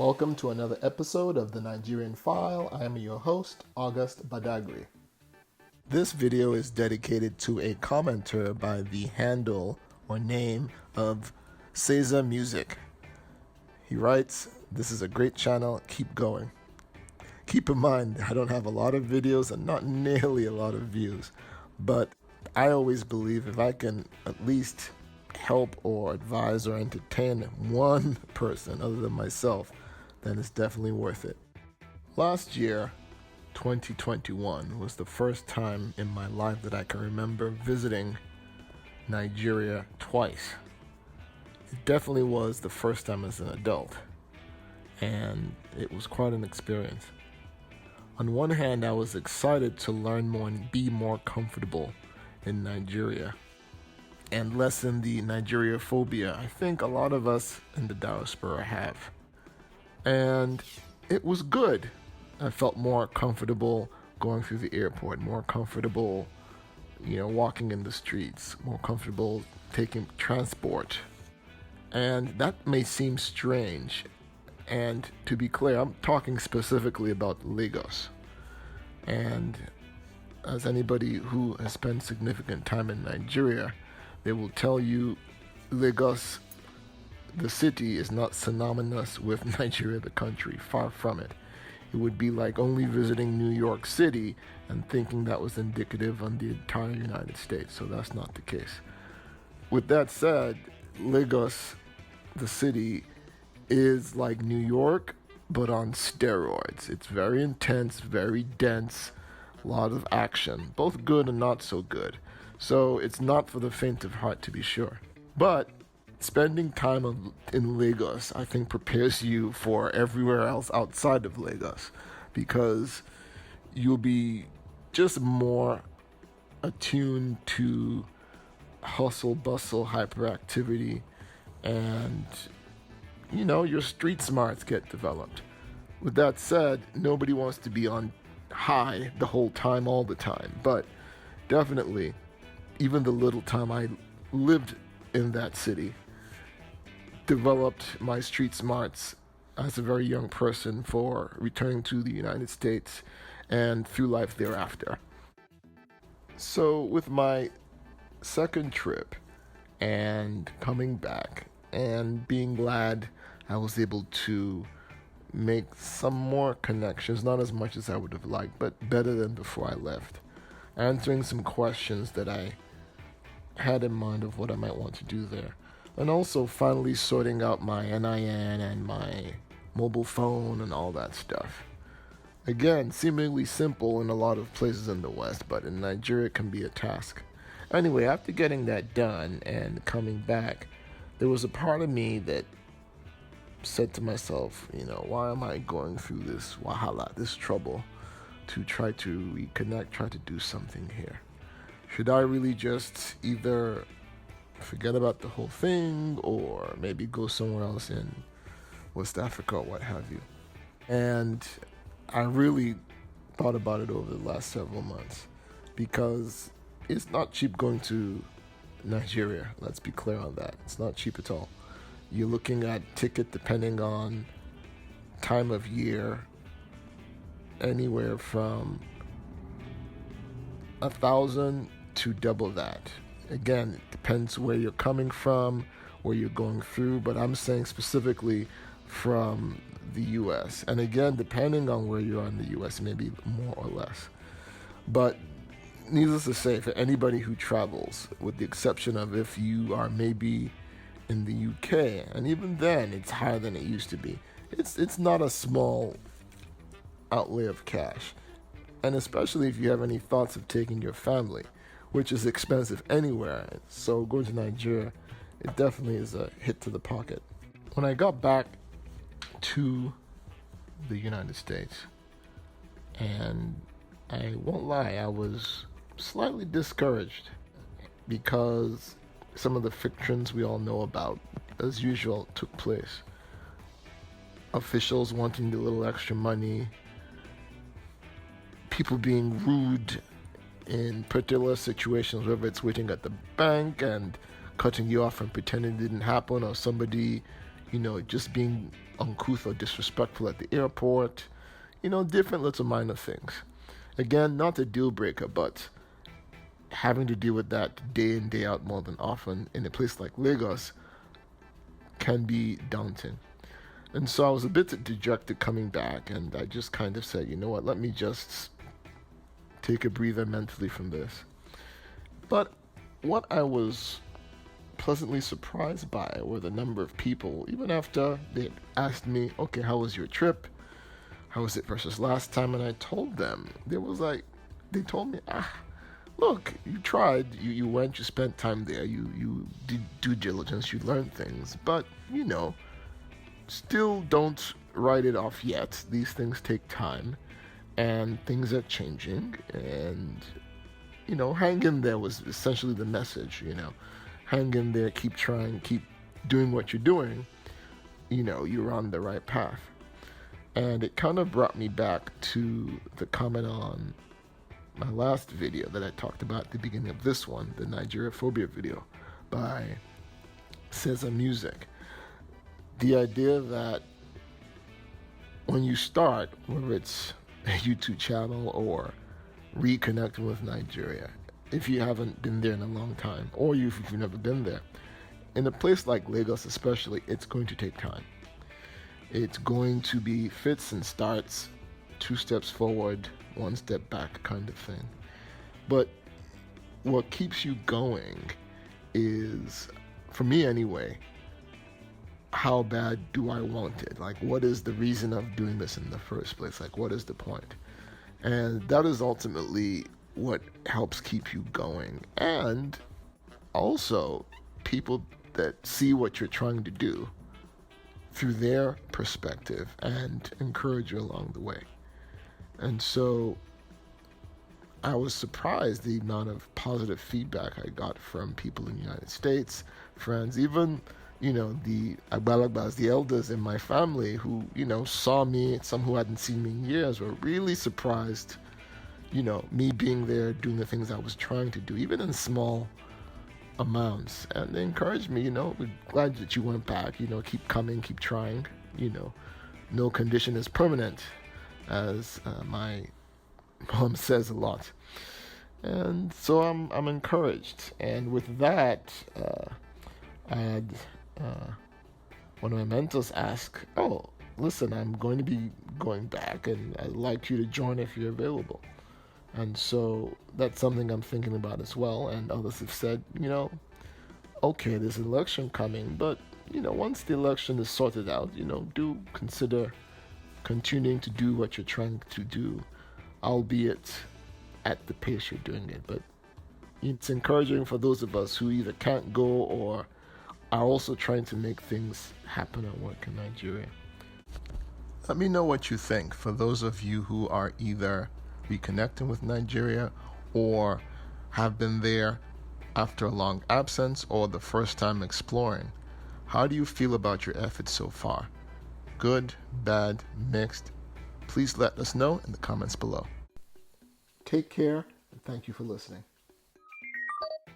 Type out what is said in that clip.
Welcome to another episode of the Nigerian File. I am your host, August Badagry. This video is dedicated to a commenter by the handle or name of Cesar Music. He writes, "This is a great channel, keep going." Keep in mind, I don't have a lot of videos and not nearly a lot of views, but I always believe if I can at least help or advise or entertain one person other than myself, then it's definitely worth it. Last year, 2021, was the first time in my life that I can remember visiting Nigeria twice. It definitely was the first time as an adult, and it was quite an experience. On one hand, I was excited to learn more and be more comfortable in Nigeria and lessen the Nigeria phobia I think a lot of us in the diaspora have. And it was good. I felt more comfortable going through the airport, more comfortable, walking in the streets, more comfortable taking transport. And that may seem strange. And to be clear, I'm talking specifically about Lagos. And as anybody who has spent significant time in Nigeria, they will tell you Lagos, the city, is not synonymous with Nigeria, the country. Far from it. It would be like only visiting New York City and thinking that was indicative on the entire United States. So that's not the case. With that said, Lagos, the city, is like New York, but on steroids. It's very intense, very dense, a lot of action, both good and not so good. So it's not for the faint of heart, to be sure. But spending time in Lagos, I think, prepares you for everywhere else outside of Lagos, because you'll be just more attuned to hustle, bustle, hyperactivity, and your street smarts get developed. With that said, nobody wants to be on high the whole time, all the time, but definitely, even the little time I lived in that city, developed my street smarts as a very young person for returning to the United States and through life thereafter. So with my second trip and coming back and being glad I was able to make some more connections, not as much as I would have liked, but better than before I left, answering some questions that I had in mind of what I might want to do there, and also finally sorting out my NIN and my mobile phone and all that stuff. Again, seemingly simple in a lot of places in the West, but in Nigeria it can be a task. Anyway, after getting that done and coming back, there was a part of me that said to myself, why am I going through this wahala, this trouble, to try to reconnect, try to do something here? Should I really just either forget about the whole thing or maybe go somewhere else in West Africa or what have you? And I really thought about it over the last several months, because it's not cheap going to Nigeria. Let's be clear on that. It's not cheap at all. You're looking at ticket, depending on time of year, anywhere from 1,000 to double that. Again, it depends where you're coming from, where you're going through, but I'm saying specifically from the US. And again, depending on where you are in the US, maybe more or less. But needless to say, for anybody who travels, with the exception of if you are maybe in the UK, and even then it's higher than it used to be, it's not a small outlay of cash. And especially if you have any thoughts of taking your family, which is expensive anywhere. So going to Nigeria, it definitely is a hit to the pocket. When I got back to the United States, and I won't lie, I was slightly discouraged, because some of the fictions we all know about, as usual, took place. Officials wanting a little extra money, people being rude in particular situations, whether it's waiting at the bank and cutting you off and pretending it didn't happen, or somebody, just being uncouth or disrespectful at the airport, different little minor things. Again, not a deal breaker, but having to deal with that day in, day out more than often in a place like Lagos can be daunting. And so I was a bit dejected coming back, and I just kind of said, you know what, let me just take a breather mentally from this. But what I was pleasantly surprised by were the number of people, even after they asked me, okay, how was your trip? How was it versus last time? And I told them, they told me, look, you tried, you went, you spent time there, you did due diligence, you learned things, but, still don't write it off yet. These things take time, and things are changing, and, hang in there was essentially the message, Hang in there, keep trying, keep doing what you're doing, you're on the right path. And it kind of brought me back to the comment on my last video that I talked about at the beginning of this one, the Nigeria Phobia video by Cesar Music. The idea that when you start, whether it's a YouTube channel or reconnecting with Nigeria, if you haven't been there in a long time, or if you've never been there, in a place like Lagos especially, it's going to take time. It's going to be fits and starts, 2 steps forward, 1 step back kind of thing. But what keeps you going is, for me anyway, how bad do I want it? Like, what is the reason of doing this in the first place? Like, what is the point? And that is ultimately what helps keep you going. And also, people that see what you're trying to do through their perspective and encourage you along the way. And so I was surprised the amount of positive feedback I got from people in the United States, friends, even, the Agbalagbas, the elders in my family who, saw me, some who hadn't seen me in years, were really surprised, me being there, doing the things I was trying to do, even in small amounts. And they encouraged me, we're glad that you went back, keep coming, keep trying, no condition is permanent, as my mom says a lot. And so I'm encouraged. And with that, I had one of my mentors ask, oh, listen, I'm going to be going back, and I'd like you to join if you're available. And so that's something I'm thinking about as well. And others have said, okay, there's an election coming, but, once the election is sorted out, do consider continuing to do what you're trying to do, albeit at the pace you're doing it. But it's encouraging for those of us who either can't go or are also trying to make things happen and work in Nigeria. Let me know what you think for those of you who are either reconnecting with Nigeria or have been there after a long absence or the first time exploring. How do you feel about your efforts so far? Good, bad, mixed? Please let us know in the comments below. Take care, and thank you for listening.